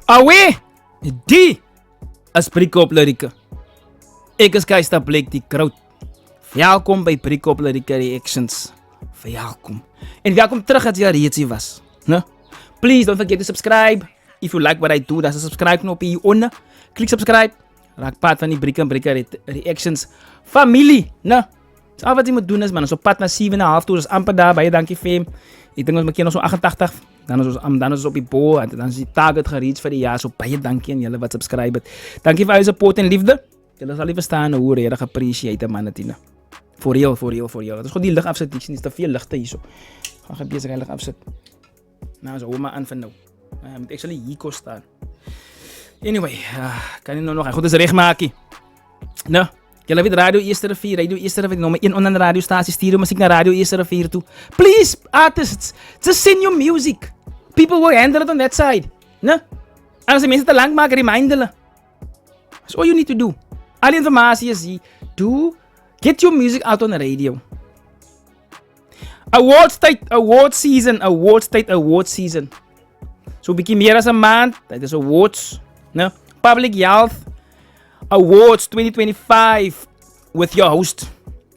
Awe, die is Briekop Lyrica. Ek is Keister Blake die Krout. Welkom by Briekop Lyrica Reactions. Welkom. En welkom terug as jy reeds hier was. No? Please don't forget to subscribe. If you like what I do, daar's 'n subscribe knop hier onder. Klik subscribe. Raak part van die Briekop Lyrica Reactions familie. No? So al wat jy moet doen is man, ons op pad na 7.5 toe, is amper daar, baie dankie fam. Ek dink ons maak hier nog so 88. Dan is ons op die bol en dan is die target gereach vir die jaar. So baie dankie aan julle wat subscribe het. Dankie vir al die support en liefde. Julle sal nie verstaan hoe regtig appreciate man dit. For real. Dat is gewoon die lig afsit. Ek sien is te veel ligte hierso. Gaan gebeur as ek lig afsit. Nou so hou maar aan vir nou. Moet actually hier kos staan. Anyway, kan jy nou nog goed is regmaakie. Nou, julle weet Radio Eerste Rivier nommer 1 onder radiostasie stuur musiek na Radio Eerste Rivier toe. Please artists, just send your music. People will handle it on that side. No? As die mense te lank maak, remind hulle. That's all you need to do. Al die informatie is hier. Get your music out on the radio. Award season. So bietjie meer as 'n maand. Dit is awards. No? Public Health Awards 2025 with your host,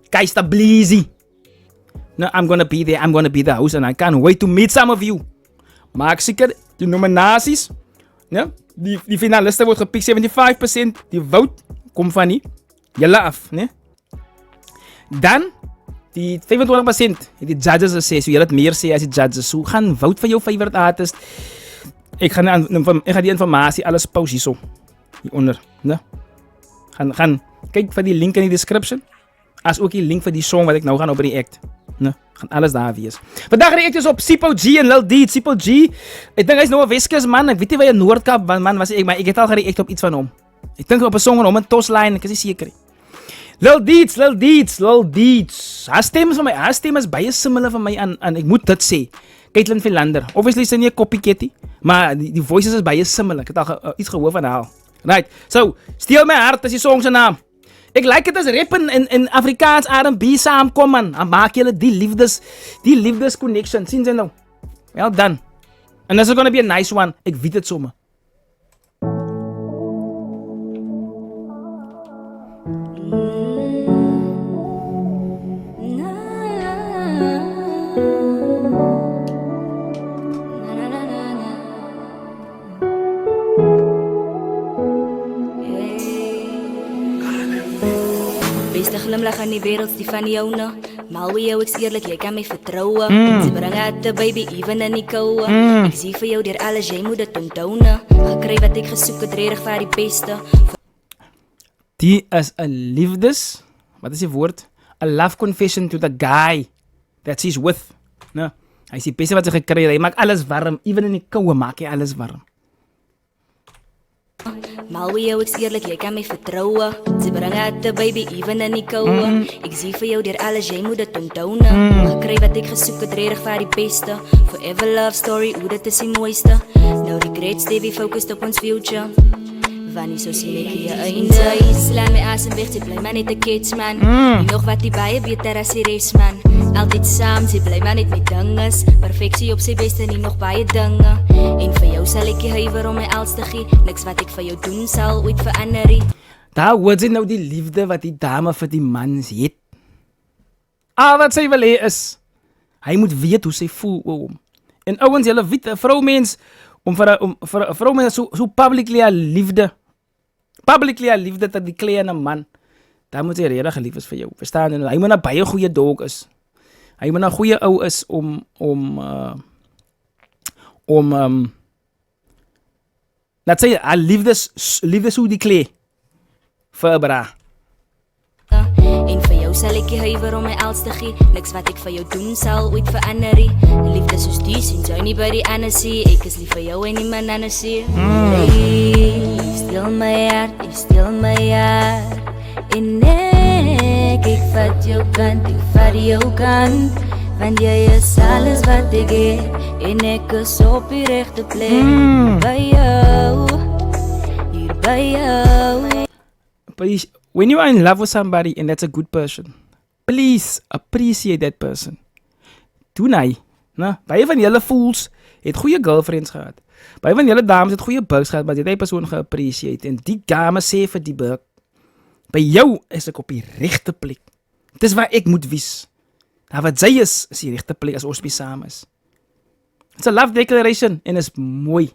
Keister Blake. No, I'm gonna be there. I'm gonna be the host and I can't wait to meet some of you. Maak seker die nominasies. Ja, die finaliste word gepick 75%. Die vote kom van julle af, né? Dan die 25% die judges sê, so julle het meer sê as die judges. So gaan vote vir jou favorite artist. Ek gaan die informasie alles post hierso. Hieronder, né? Gaan kyk vir die link in die description. As ook die link vir die song wat ek nou gaan op react. Nee, gaan alles daar wees. Vandag react is op Sipho G en Lil Deeds. Sipho G, ek dink hy's nou 'n Weskus man. Ek weet nie waar hy in Noordkap man was ek, maar ek het al gereact op iets van hom. Ek dink op 'n song van hom in Tosline, ek is nie seker nie. Lil Deeds. Haar stem is baie similar van my aan ek moet dit sê. Caitlin Philander. Obviously sy nie 'n copycat nie, maar die voices is baie similar. Ek het al iets gehoor van haar. Right. So, Steel My Heart is die song se naam. Ek like dit as rap en Afrikaans R&B saamkom man. Dan maak julle die liefdes connection. Sien jy nou? Well done. And this is gonna be a nice one. Ek weet dit sommer. Beste glimlach aan die wereld, die van jou nou. Maar hoe jou, ek is eerlijk, jy kan my vertrouwen. Ze bring uit de baby, even in die kouwe. Ek zie vir jou, dier alles, jy moet het onthou. Gekry wat ek gesoek het, redig vir die beste. Die is een liefdes, wat is die woord? A love confession to the guy that she's with. No? Hy is die beste wat sy gekry het, hy maak alles warm. Even in die kouwe maak hy alles warm. Maar hoe jou, ek is eerlijk, jy kan my vertrouwen. Ze bring uit de baby, even in die kouwe. Ek zie vir jou, dier alles, jy moet het onthou. Gekry wat ek gesoek het, redig vir die beste. Forever love story, hoe dit is die mooiste. Nou regrets, Davy focused op ons future. Wanneer so sien ek hier einde. Slaan my asem weg, sy bly maar net 'n kids man. Nie nog wat die baie beter as die res man. Altyd saam, sy bly maar net met dinges. Perfeksie op sy beste, nie nog baie dinge. En vir jou sal ek huiwer om my als te gee. Niks wat ek vir jou doen sal ooit verander. Daar hoort sy nou die liefde wat die dame vir die man het. Al wat sy wil hê is, hy moet weet hoe sy voel oor hom. En ouens, julle weet, 'n vroumens om vir 'n vroumens so publicly haar liefde te declare aan 'n man, dan moet hy regtig lief is vir jou. Verstaan jy? Hy moet 'n baie goeie dog is. Hy moet 'n goeie ou is om laat sê haar liefde so declare vir 'n bra. En vir jou sal ek huiwer om my als te gee. Niks wat ek vir jou doen sal ooit verander. Liefde soos die sien jy nie by die ander sê. Ek is lief vir jou en niemand anders sê. Hey, stil my hart, stil my hart. En ek vat jou kant, ek vat jou kant. Want jy is alles wat ek het. En ek is op die regte plek. By jou, hier by jou. When you are in love with somebody and that's a good person, please appreciate that person. Doen hy. Nou, baie van julle fools het goeie girlfriends gehad. Baie van julle dames het goeie bugs gehad, maar jy het die persoon geappreciate. En die dame sê vir die bug, by jou is ek op die regte plek. Dis waar ek moet wees. Nou wat sy is die regte plek as ons saam is. It's a love declaration en is mooi.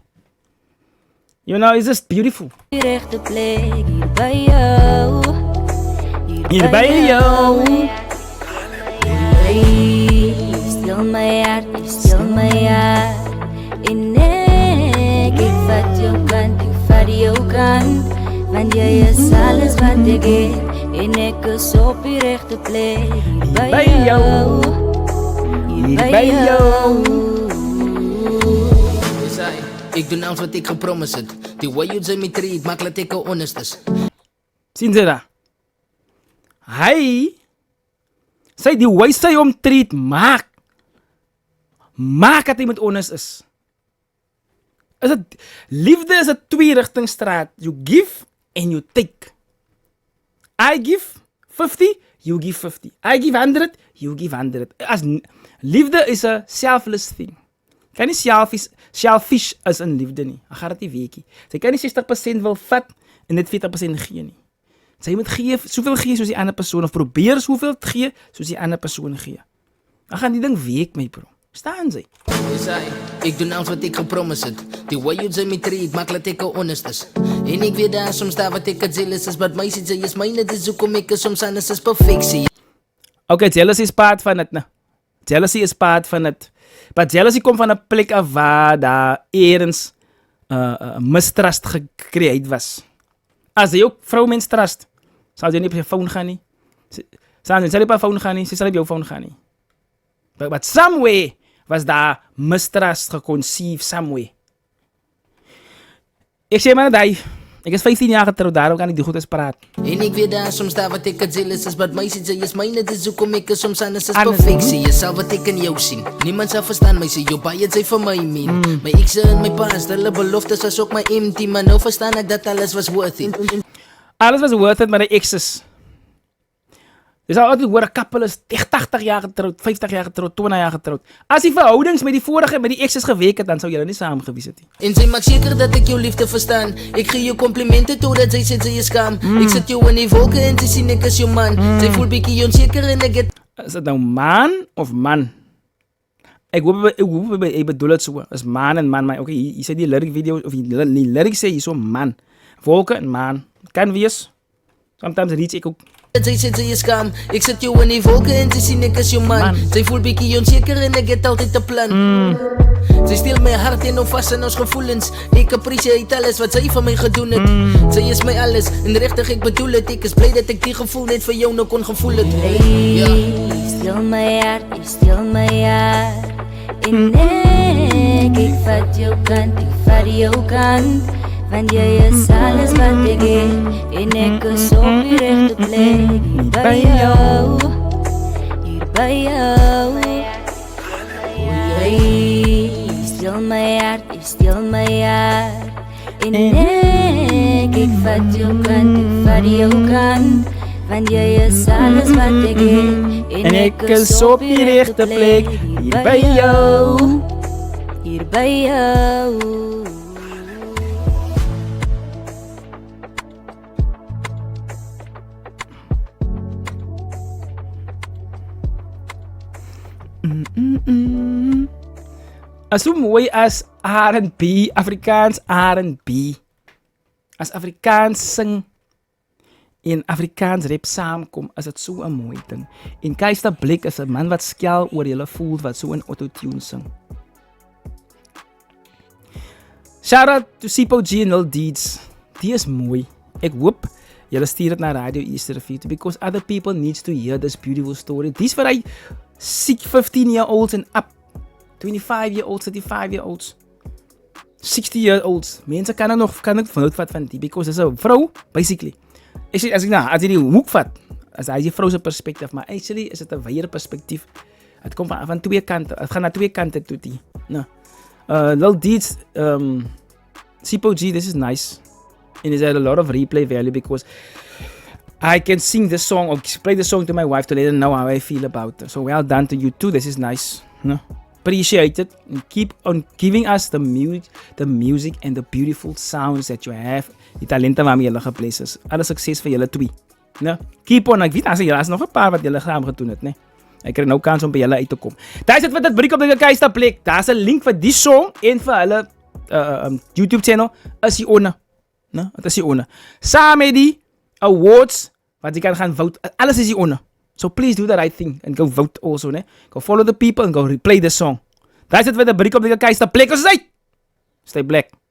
You know, it's just beautiful. Die regte plek hier by jou. Hier by jou. Jy stil my hart, jy stil my hart. En ek vat jou kant, ek vat jou kant. Want jy is alles wat ek het. En ek is op die regte plek hier by jou. Hier by jou. Ek doen alles wat ek gepromis het. Die way you say me treat, maak laat ek honest is. Sien jy dat? Hy sê die way sy hom treat maak dat hy met honest is. Liefde is 'n twee-rigtingstraat. You give and you take. I give 50, you give 50. I give 100, you give 100. Liefde is 'n selfless thing. Kan nie selfish is in liefde nie. Ek gaan dit nie weet nie. Sy kan nie 60% wil vat en net 40% gee nie. Sy moet gee, soveel gee soos die ander persoon of probeer soveel gee soos die ander persoon gee. Ek gaan die ding weet my bro. Staan sy? Ek doen alles wat ek gepromis het. Die way you say me treat, maak laat ek honest is. En ek weet daar soms daar wat ek jealous is, but my sê jy is myne, dis hoekom ek soms anders is perfectie. Okay, jealousy is part van dit, nou. Jealousy is part van dit. Maar jealousy kom van 'n plek af waar daar eerens mistrust gecreëerd was. As jy ook vrouwmens trust, sal jy nie op jou phone gaan nie. Sal jy op jou phone gaan nie, sy sal op jou phone gaan nie. But somewhere was daar mistrust geconceive somewhere. Ek sê maar dat ek is 15 jaar getroud, daarom kan ek die goed eens praat. En ek weet daar soms daar wat ek jealous is, but my sê jy is myne, dis hoekom ek soms anders is perfectie. Jy sal wat ek in jou sien. Niemand sal verstaan my sê, jou baie sy vir my mean. My ekse en my past, hulle beloftes was ook my empty, maar nou verstaan ek dat alles was worth it. Alles was worth it, maar die exes. Jy sal altyd hoor, 'n couple is 80 jaar getrouwd, 50 jaar getrouwd, 20 jaar getrouwd. As die verhoudings met die vorige, met die exes gewerk het, dan sou julle nie saam gewees het nie. En sy maak seker dat ek jou liefde verstaan. Ek gee jou komplimente totdat sy sê sy is skaam. Ek sit jou in die wolke en sy sien ek is jou man. Sy voel bietjie onseker en ek het... Is dit nou man of man? Ek hoop ek bedoel het so. Is man en man, maar okay, hier sê die lyric video, of die lyric sê hier so man. Wolke en man. Kan wees. Sometimes reach ek ook. Sy sê sy is skaam. Ek sit jou in die wolke en sy sien ek is jou man. Sy voel bietjie onseker en ek het altyd 'n plan. Sy steel my hart en hou vas in ons gevoelens. Ek appreciate alles wat sy vir my gedoen het. Sy is my alles en regtig ek bedoel dit. Ek is bly dat ek die gevoel net vir jou nou kon gevoel het. Jy stil my hart, jy stil my hart. En ek vat jou kant, ek vat jou kant. Want jy is alles wat ek het. En ek is op die regte plek hier by jou. Hier by jou. Jy stil my hart, jy stil my hart. En ek vat jou kant, ek vat jou kant. Want jy is alles wat ek het. En ek is op die regte plek hier by jou. Hier by jou. As so mooi as R&B, Afrikaans R&B. As Afrikaans sing en Afrikaans rap saamkom, is dit so 'n mooi ding. En Keister Blik is 'n man wat skel oor julle voel wat so in autotune sing. Shout out to Sipo G and Lil Deeds. Die is mooi. Ek hoop julle stuur dit na Radio East Review because other people needs to hear this beautiful story. Dis vir hy sick 15-year-olds and up. 25-year-olds, 35-year-olds, 60-year-olds. Mense kan ek vanuit vat van die, because is 'n vrou, basically. As jy die hoek vat, as hy die vrou se perspektief, maar actually is dit 'n wyeer perspektief. Het kom van twee kante, het gaan na twee kante toe die. Nou, Lil Deeds, Sipo G, this is nice. And it's had a lot of replay value because I can sing this song or play the song to my wife to let her know how I feel about it. So well done to you too, this is nice. No? appreciate it and keep on giving us the music and the beautiful sounds that you have. Die talente waarmee julle gebless is. Alle sukses vir julle twee. Ne? Keep on. Ek weet as julle is nog 'n paar wat julle saam gedoen het, né? Ek kry nou kans om by julle uit te kom. Daar is dit vir dit breek op die Keister plek. Daar's 'n link vir die song en vir hulle YouTube channel is hier onder. Né? Dit is hier onder. Saam met die awards wat jy kan gaan vote. Alles is hier onder. So please do the right thing and go vote also, né? Go follow the people and go replay the song. Daar is dit vir die breek op die Keister plek. Ons is uit. Stay black.